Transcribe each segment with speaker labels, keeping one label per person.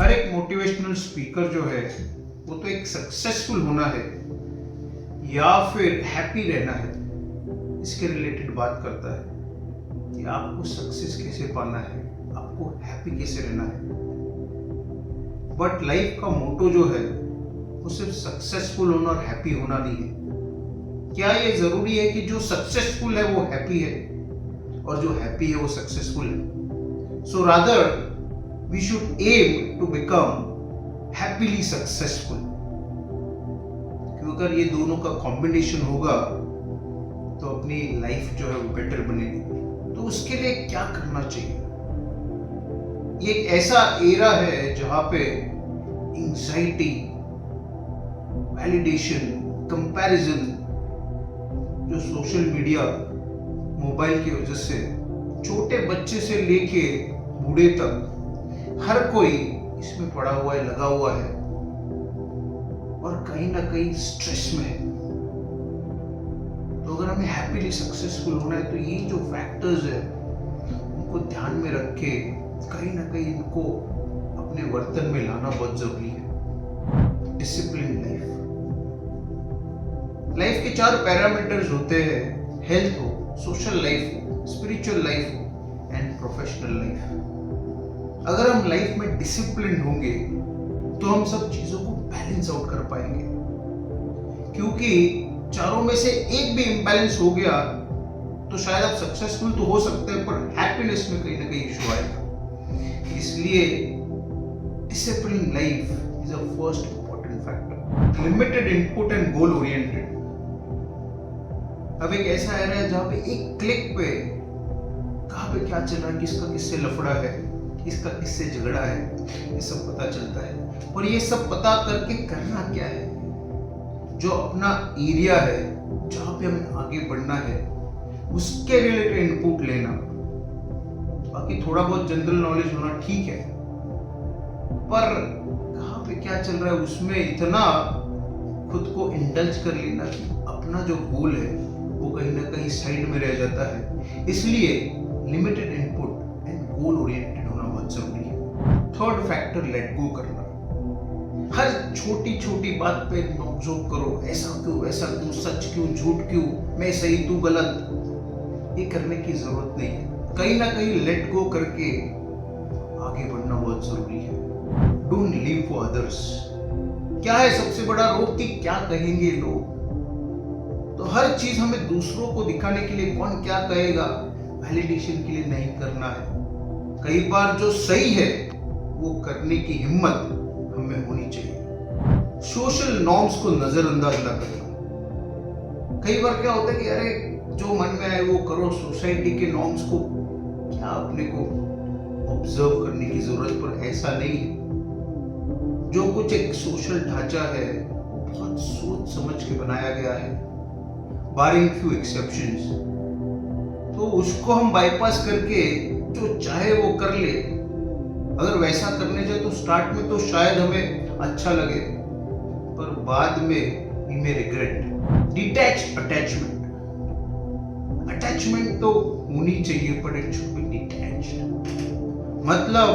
Speaker 1: हर एक motivational speaker जो है वो तो एक सक्सेसफुल होना है या फिर हैप्पी रहना है, इसके रिलेटेड बात करता है कि आपको सक्सेस कैसे पाना है, आपको हैप्पी कैसे रहना है। बट लाइफ का मोटो जो है वो सिर्फ सक्सेसफुल होना और हैप्पी होना नहीं है। क्या ये जरूरी है कि जो सक्सेसफुल है वो हैप्पी है और जो हैप्पी है वो सक्सेसफुल है? So rather we should aim to become happily successful. क्योंकि अगर ये दोनों का कॉम्बिनेशन होगा तो अपनी लाइफ जो है वो बेटर बनेगी। तो उसके लिए क्या करना चाहिए? ये एक ऐसा एरा है जहां पे एंजाइटी, वैलिडेशन, कंपैरिजन जो सोशल मीडिया, मोबाइल की वजह से छोटे बच्चे से लेके बूढ़े तक हर कोई इसमें पड़ा हुआ है, लगा हुआ है और कहीं ना कहीं स्ट्रेस में है। तो अगर हमें हैप्पीली सक्सेसफुल होना है तो ये जो फैक्टर्स है उनको ध्यान में रख के कहीं ना कहीं इनको अपने वर्तन में लाना बहुत जरूरी है। डिसिप्लिन लाइफ के 4 पैरामीटर्स होते हैं, हेल्थ हो, सोशल लाइफ हो, स्पिरिचुअल लाइफ हो एंड प्रोफेशनल लाइफ। अगर हम लाइफ में डिसिप्लिन होंगे तो हम सब चीजों को बैलेंस आउट कर पाएंगे, क्योंकि चारों में से एक भी इम्बैलेंस हो गया तो शायद आप सक्सेसफुल तो हो सकते हैं पर हैप्पीनेस में कहीं ना कहीं इशू आएगा। इसलिए discipline life is a first important factor. Limited input and goal oriented. अब एक ऐसा एरा है जहां पे एक क्लिक पे कहां पे क्या चल रहा है, किसका किससे लफड़ा है, किसका किससे झगड़ा है, ये सब पता चलता है। और ये सब पता करके करना क्या है? जो अपना एरिया है जहां पे हमें आगे बढ़ना है उसके रिलेटेड इनपुट लेना। बाकी थोड़ा बहुत जनरल नॉलेज होना ठीक है, पर कहां पे क्या चल रहा है उसमें इतना खुद को इंडल्ज कर लेना कि अपना जो गोल है वो कहीं ना कहीं साइड में रह जाता है। इसलिए limited input and goal oriented होना बहुत जरूरी है। थर्ड फैक्टर, लेट गो करना। हर छोटी छोटी बात पे नोकझोंक करो, ऐसा क्यों, वैसा क्यों, सच क्यों, झूठ क्यों, मैं सही तू गलत, ये करने की जरूरत नहीं है। कहीं ना कहीं लेट गो करके आगे बढ़ना बहुत जरूरी है। Don't live for others. क्या है सबसे बड़ा रोग कि क्या कहेंगे लोग? तो हर चीज हमें दूसरों को दिखाने के लिए, कौन क्या कहेगा, वैलिडेशन के लिए नहीं करना है। कई बार जो सही है वो करने की हिम्मत हमें होनी चाहिए। सोशल नॉर्म्स को नजरअंदाज ना करना। कई बार क्या होता है कि अरे जो मन में आए वो करो, सोसाइटी के नॉर्म्स को क्या अपने को ऑब्जर्व करने की जरूरत, पर ऐसा नहीं है। जो कुछ एक सोशल ढांचा है वो बहुत सोच समझ के बनाया गया है, बारिंग फ्यू एक्सेप्शंस। तो उसको हम बाईपास करके जो चाहे वो कर ले। अगर वैसा करने जाए तो स्टार्ट में तो शायद हमें अच्छा लगे, पर बाद में we may regret. Detach attachment. Attachment तो होनी चाहिए पर इट शुड बी डिटैच्ड। मतलब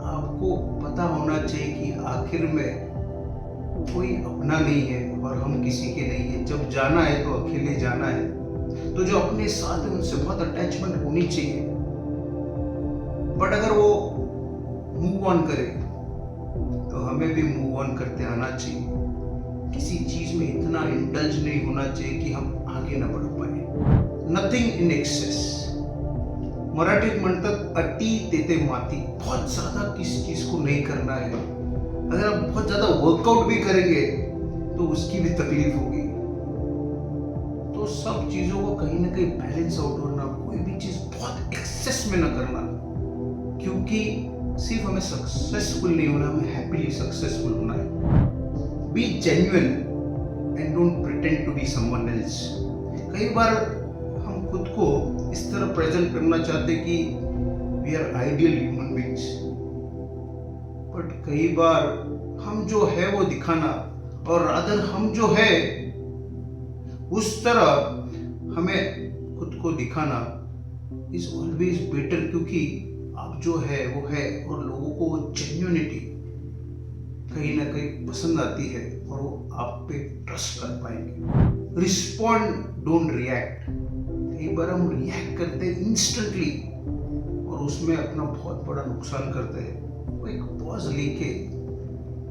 Speaker 1: आपको पता होना चाहिए कि आखिर में कोई अपना नहीं है और हम किसी के नहीं है। जब जाना है तो अकेले जाना है। तो जो अपने साथ है उनसे बहुत अटैचमेंट होनी चाहिए। बट अगर वो मूव ऑन करे तो हमें भी मूव ऑन करते आना चाहिए। किसी चीज में इतना इंडल्ज नहीं होना चाहिए कि हम आगे ना बढ़ पाए। Nothing in excess. मराठीत म्हणतात अति तेथे माती। बहुत ज्यादा किसी चीज को नहीं करना है। अगर आप बहुत ज्यादा वर्कआउट भी करेंगे तो उसकी भी तकलीफ होगी। तो सब चीजों को कहीं ना कहीं बैलेंस आउट करना, कोई भी चीज बहुत एक्सेस में ना करना, क्योंकि सिर्फ हमें सक्सेसफुल नहीं होना, हमें हैप्पीली सक्सेसफुल होना है। Be genuine and don't pretend to be someone else. कई बार हम खुद को इस तरह प्रेजेंट करना चाहते कि we are ideal human beings, but कई बार हम जो है वो दिखाना और रादर हम जो है उस तरह हमें खुद को दिखाना इज ऑलवेज बेटर, क्योंकि आप अब जो है वो है, और लोगों को जेन्युइनिटी कहीं ना कहीं पसंद आती है और वो आप पे ट्रस्ट कर पाएंगे। Respond, don't react. कई बार हम रिएक्ट करते हैं इंस्टेंटली और उसमें अपना बहुत बड़ा नुकसान करते हैं। वो एक पॉज लेके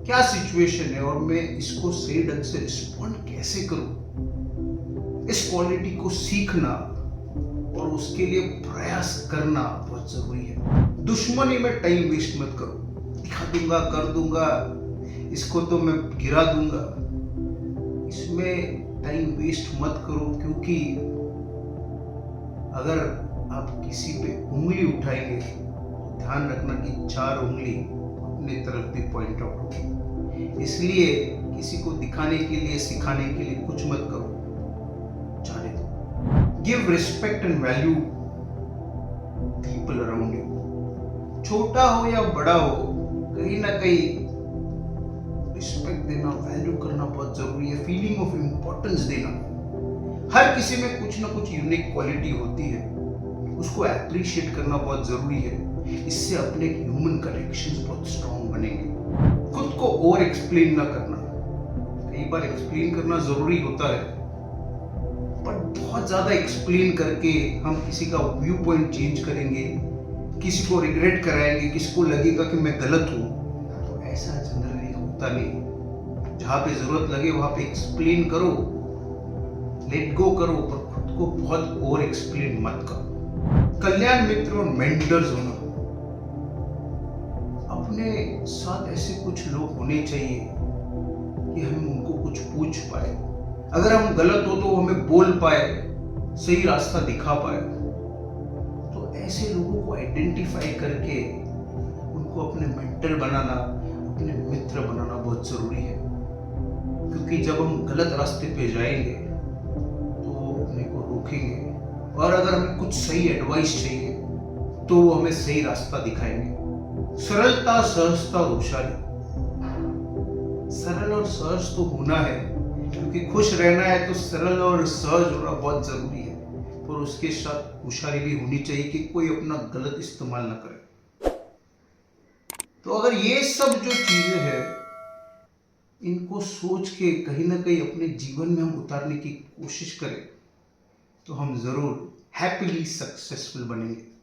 Speaker 1: क्या सिचुएशन है और मैं इसको सही ढंग से रिस्पॉन्ड कैसे करूं, इस क्वालिटी को सीखना और उसके लिए प्रयास करना बहुत जरूरी है। दुश्मनी में टाइम वेस्ट मत करो, दिखा दूंगा, कर दूंगा, इसको तो मैं गिरा दूंगा, इसमें टाइम वेस्ट मत करो। क्योंकि अगर आप किसी पे उंगली उठाएंगे तो ध्यान रखना कि 4 उंगली अपनी तरफ भी पॉइंट आउट होगी। इसलिए किसी को दिखाने के लिए, सिखाने के लिए कुछ मत करो, जाने दो। Give respect and value people around you. छोटा हो या बड़ा हो, कहीं ना कहीं रिस्पेक्ट देना, वैल्यू करना बहुत जरूरी है। फीलिंग ऑफ इम्पोर्टेंस देना। हर किसी में कुछ ना कुछ यूनिक क्वालिटी होती है, उसको एप्रिशिएट करना बहुत जरूरी है। इससे अपने ह्यूमन कनेक्शंस बहुत स्ट्रॉन्ग बनेंगे। खुद को ओवर एक्सप्लेन ना करना। कई बार एक्सप्लेन करना जरूरी होता है, पर बहुत ज्यादा एक्सप्लेन करके हम किसी का व्यू पॉइंट चेंज करेंगे, किसी को रिग्रेट कराएंगे, किसी को लगेगा कि मैं गलत हूं, तो ऐसा जनरली होता नहीं। जहां पे जरूरत लगे वहां पे एक्सप्लेन करो, लेट गो करो, पर खुद को बहुत ओवर एक्सप्लेन मत करो। कल्याण मित्र और मेंटर्स होना। अपने साथ ऐसे कुछ लोग होने चाहिए कि हम उनको कुछ पूछ पाए, अगर हम गलत हो तो वो हमें बोल पाए, सही रास्ता दिखा पाए। तो ऐसे लोगों को आइडेंटिफाई करके उनको अपने मेंटर बनाना, अपने मित्र बनाना बहुत जरूरी है। क्योंकि जब हम गलत रास्ते पे जाएंगे तो वो अपने को रोकेंगे, और अगर हमें कुछ सही एडवाइस चाहिए तो वो हमें सही रास्ता दिखाएंगे। सरलता, सहजता और होशियारी। सरल और सहज तो होना है, क्योंकि खुश रहना है तो सरल और सहज होना बहुत जरूरी है, और उसके साथ होशियारी भी होनी चाहिए कि कोई अपना गलत इस्तेमाल ना करे। तो अगर ये सब जो चीजें हैं, इनको सोच के कहीं ना कहीं अपने जीवन में हम उतारने की कोशिश करें तो हम जरूर हैप्पीली सक्सेसफुल बनेंगे।